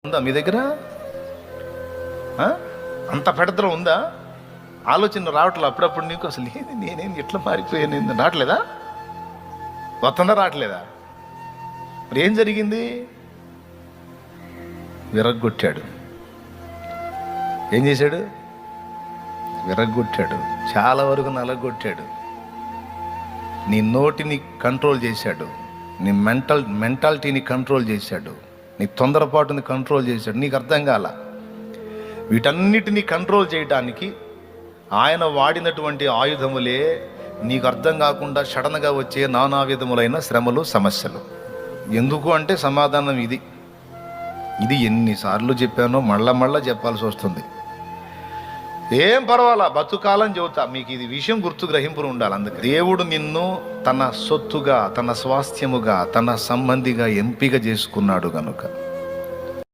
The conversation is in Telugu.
ఉందా మీ దగ్గర? అంత పెడతలో ఉందా? ఆలోచన రావట్లేదు అప్పుడప్పుడు నీకు? అసలు ఏంది, నేనేం ఎట్లా మారిపోయాను? రావట్లేదా? వస్తుందా? రావట్లేదా? మరి ఏం జరిగింది? విరగ్గొట్టాడు. ఏం చేశాడు? విరగ్గొట్టాడు. చాలా వరకు నలగొట్టాడు. నీ నోటిని కంట్రోల్ చేశాడు, నీ మెంటాలిటీని కంట్రోల్ చేశాడు, నీ తొందరపాటుని కంట్రోల్ చేశాడు. నీకు అర్థం కాల. వీటన్నిటిని కంట్రోల్ చేయడానికి ఆయన వాడినటువంటి ఆయుధములే నీకు అర్థం కాకుండా సడన్గా వచ్చే నానా విధములైన శ్రమలు, సమస్యలు. ఎందుకు అంటే సమాధానం ఇది ఎన్నిసార్లు చెప్పానో మళ్ళా చెప్పాల్సి వస్తుంది. ఏం పర్వాలా, బతుకాలని చెబుతా మీకు. ఇది విషయం గుర్తు గ్రహింపులు ఉండాలి. అందుకే దేవుడు నిన్ను తన సొత్తుగా, తన స్వాస్థ్యముగా, తన సంబంధిగా ఎంపిక చేసుకున్నాడు గనుక